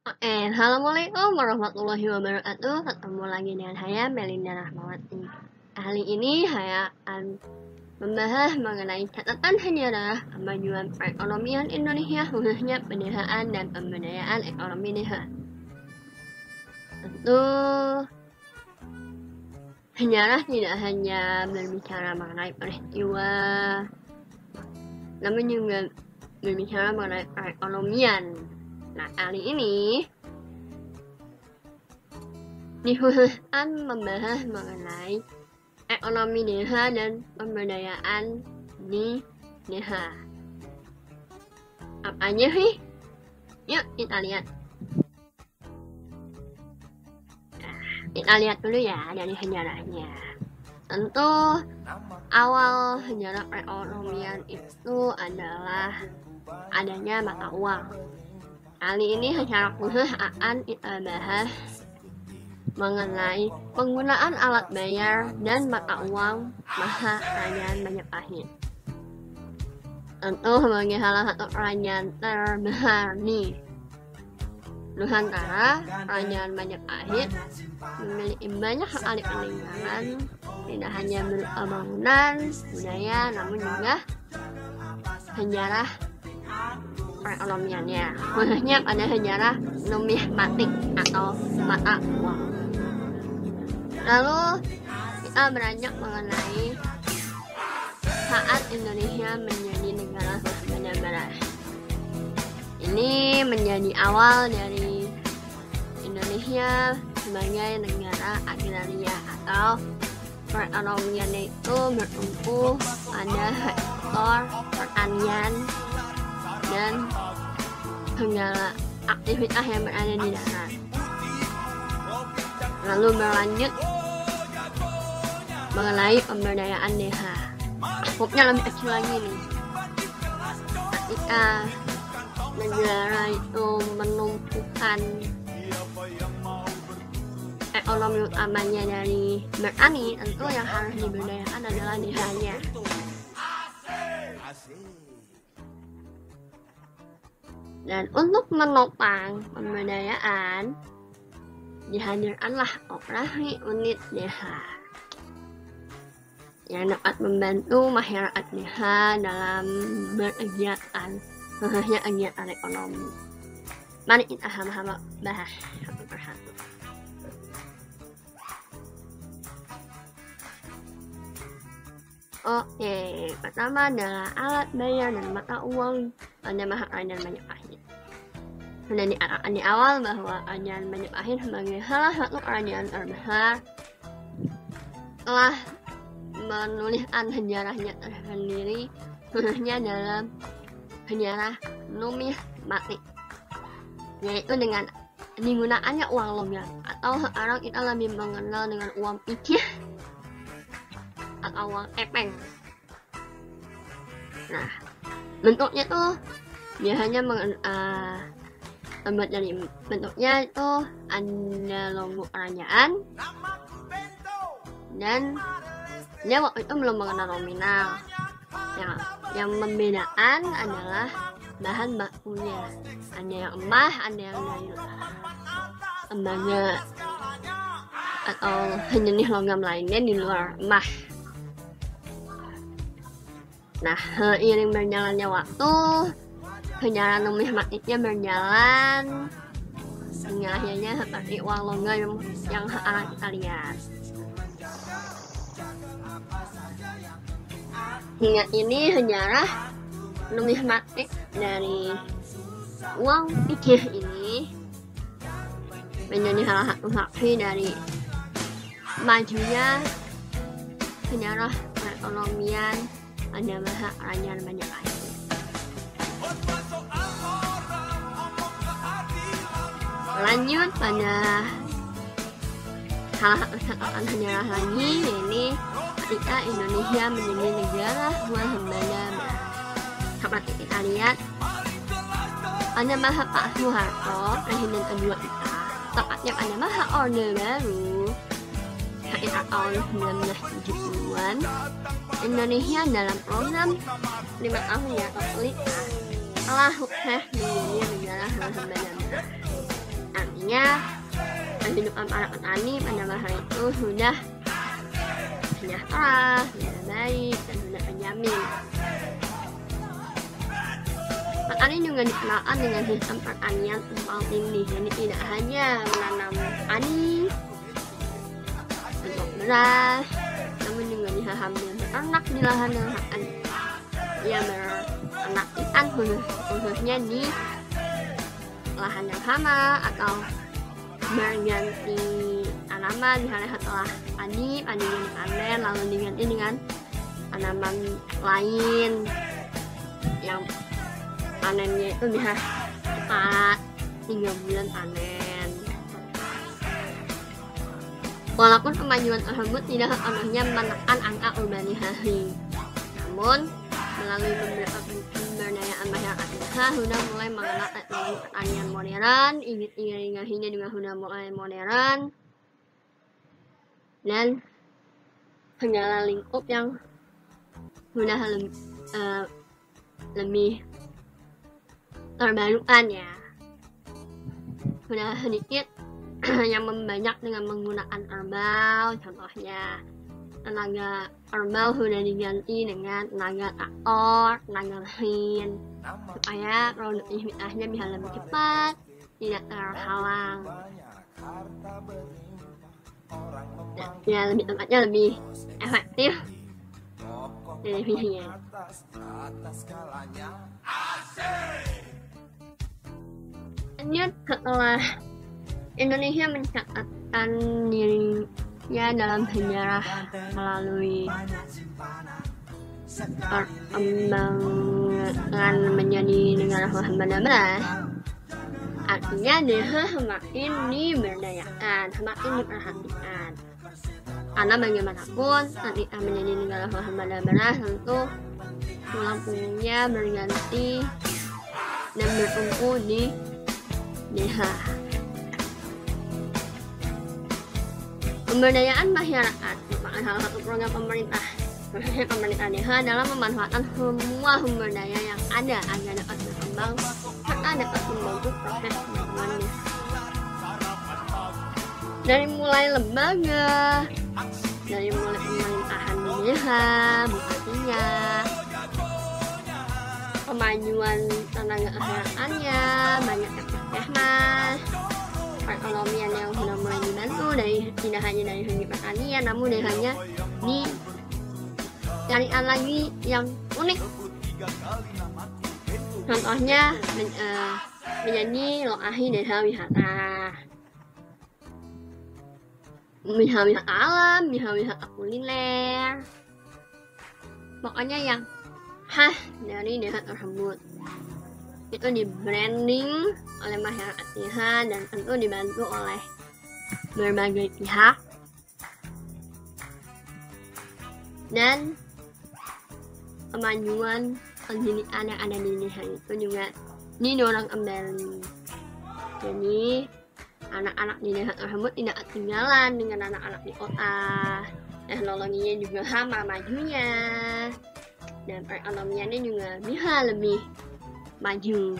Assalamualaikum warahmatullahi wabarakatuh. Ketemu lagi dengan saya Melinda Rahmawati. Kali ini saya akan membahas mengenai catatan sejarah kemajuan perekonomian Indonesia, khususnya pedesaan dan pemberdayaan ekonomi desa. Tentu sejarah tidak hanya berbicara mengenai peristiwa, namun juga berbicara mengenai perekonomian. Nah, kali ini dikhususkan membahas mengenai ekonomi desa dan pemberdayaan di desa. Apa aja sih? Yuk kita lihat. Nah, kita lihat dulu ya dari sejarahnya. Tentu awal sejarah perekonomian itu adalah adanya mata uang. Kali ini secara khusus akan kita bahas mengenai penggunaan alat bayar dan mata uang masa kerajaan Majapahit. Tentu sebagai salah satu kerajaan terbesar di Nusantara, kerajaan Majapahit memiliki banyak sekali peninggalan, tidak hanya berupa bangunan, budaya, namun juga sejarah perekonomiannya, khususnya pada sejarah numismatik atau mata uang. Lalu kita beranjak mengenai saat Indonesia menjadi negara swasembada barat. Ini menjadi awal dari Indonesia sebagai negara agraria atau perekonomiannya itu bertumpu pada sektor pertanian dan segala aktivitas yang berada di darat. Lalu berlanjut mengenai pemberdayaan desa. Skopnya lebih kecil lagi nih. Ketika negara itu menumpukan ekonomi utamanya dari bertani, tentu yang harus diberdayakan adalah desanya. Dan untuk menopang pemberdayaan, dihadirkanlah operasi unit desa yang dapat membantu masyarakat desa dalam berkegiatan, khususnya kegiatan ekonomi. Mari kita sama-sama bahas satu persatu. Oke, pertama adalah alat bayar dan mata uang pada masa kerajaan Majapahit. Sudah dikatakan di awal bahwa kerajaan Majapahit sebagai salah satu kerajaan terbesar telah menuliskan sejarahnya tersendiri, khususnya dalam sejarah numismatik, yaitu dengan digunakannya uang logam atau sekarang kita lebih mengenal dengan uang picih atau uang kepeng. Nah, bentuknya tuh biasanya terbuat dari bentuknya itu ada logo kerajaan, dan dia waktu itu belum mengenal nominal. Yang membedakan adalah bahan bakunya, ada yang emas, ada yang dari tembaga atau sejenis logam lainnya di luar emas. Nah, seiring berjalannya waktu, sejarah numismatiknya berjalan hingga akhirnya seperti uang logam yang sekarang kita lihat. Hingga ini sejarah numismatik dari uang picih ini menjadi salah satu saksi dari majunya sejarah perekonomian pada masa kerajaan Majapahit. Lanjut pada salah satu catatan sejarah lagi, ini ketika Indonesia menjadi negara swasembada barat. Seperti kita lihat pada masa Pak Soeharto, presiden kedua kita, tepatnya pada masa Orde Baru sekitar tahun 1970-an, Indonesia dalam program 5 tahun ya atau pelita telah sukses menjadi negara swasembada barat. harapannya kehidupan para petani pada masa itu sudah sejahtera, sudah baik, dan sudah terjamin. Petani juga dikenalkan dengan sistem pertanian tumpang tindih, jadi tidak hanya menanam padi untuk beras, namun juga bisa sambil beternak di lahan yang akan ia beternak ikan khususnya di lahan yang sama, atau berganti tanaman misalnya setelah padi dipanen lalu diganti dengan tanaman lain yang panennya itu bisa cepat, 3 bulan panen. Walaupun kemajuan tersebut tidak sepenuhnya menekan angka urbanisasi, namun melalui beberapa pemberdayaan masyarakat desa sudah mulai mengenal teknologi pertanian modern, irigasinya juga sudah mulai modern, dan segala lingkup yang sudah lebih terbarukan ya. Sudah sedikit yang membanyak dengan menggunakan kerbau, contohnya tenaga kerbau sudah diganti dengan tenaga traktor, tenaga mesin, supaya produktivitasnya bisa lebih cepat, tidak terhalang. Ya, lebih tepatnya lebih efektif dari visinya. Lanjut, setelah Indonesia mencatatkan dirinya dalam sejarah melalui perkembangan menjadi negara beras, artinya desa semakin diberdayakan, semakin diperhatikan. Karena bagaimanapun ketika menjadi negara beras tentu tulang punggungnya berganti dan bertumpu di desa. Pemberdayaan masyarakat merupakan salah satu program pemerintah. Prosesnya pemerintah desa adalah memanfaatkan semua sumber daya yang ada agar dapat berkembang serta dapat membantu proses pembangunan desa. Dari mulai lembaga, dari mulai pemerintahan di desa, bupatinya, kemajuan tenaga kesehatannya, banyak puskesmas, perekonomian yang sudah mulai dibantu tidak hanya dari segi pertanian, namun desanya dicarikan lagi yang unik. Contohnya menjadi lokasi desa wisata, bisa wisata alam, bisa wisata kuliner, pokoknya yang khas dari desa tersebut itu di branding oleh masyarakat desa dan tentu dibantu oleh berbagai pihak, dan kemajuan kegiatan yang ada di desa itu juga didorong kembali. Jadi anak-anak di desa tersebut tidak ketinggalan dengan anak-anak di kota, teknologinya juga sama majunya, dan perekonomiannya juga bisa lebih maju.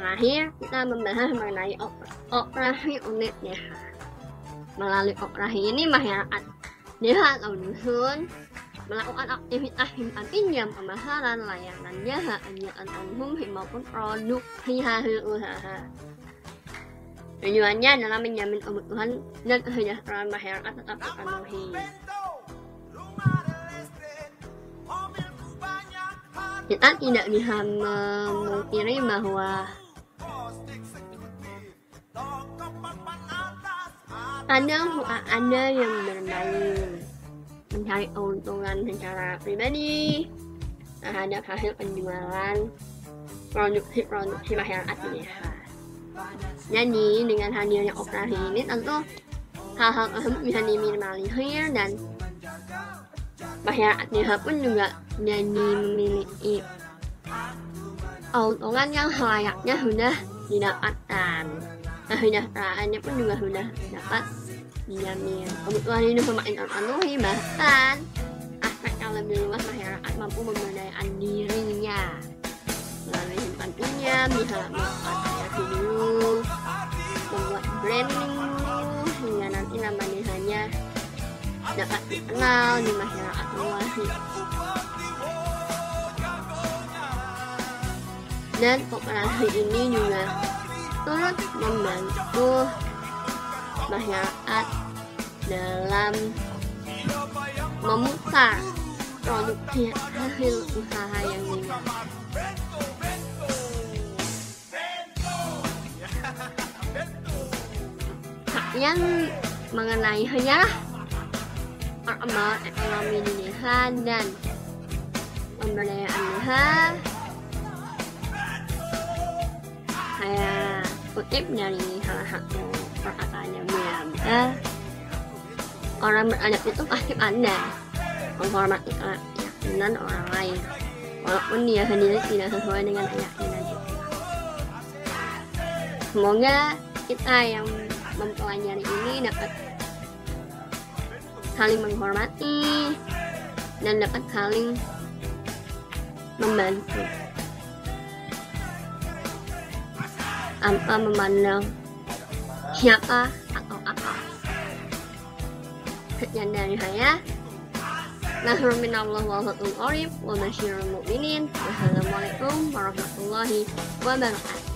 Terakhir, kita membahas mengenai operasi unit desa. Melalui operasi ini, masyarakat desa atau dusun melakukan aktivitas simpan pinjam, pemasaran, layanan jasa, kegiatan konsumsi maupun produksi hasil usaha. Tujuannya adalah menjamin kebutuhan dan kesejahteraan masyarakat tetap terpenuhi. Kita tidak bisa memungkiri bahwa kadang suka ada yang bermain mencari keuntungan secara pribadi terhadap hasil penjualan produksi masyarakat di desa. Jadi dengan hadirnya operasi ini tentu hal-hal tersebut bisa diminimalisir dan masyarakat desa pun juga jadi memiliki keuntungan yang selayaknya sudah didapatkan. Kesejahteraannya pun juga sudah dapat dijamin. Kebutuhan hidup semakin terpenuhi, bahkan aspek yang lebih luas masyarakat mampu memberdayakan dirinya melalui simpan pinjam, bisa mengupload dulu, membuat branding dulu, hingga nanti namanya hanya dapat dikenal di masyarakat luas. Dan kooperasi ini juga turut membantu masyarakat dalam memutar produksi hasil usaha yang didapat. Yang mengenai sejarah perkembangan ekonomi di desa dan pemberdayaan desa, saya kutip dari salah satu perkataannya Bu Yamda, orang beradab itu pasti pandai menghormati keyakinan orang lain, walaupun dia sendiri tidak sesuai dengan keyakinan itu. Semoga kita yang mempelajari ini dapat saling menghormati dan dapat saling membantu tanpa memandang siapa atau apa. Sekian dari saya. Nasrul minallah wa fathul qarib wa basyirul mu'minin. Wassalamualaikum warahmatullahi wabarakatuh.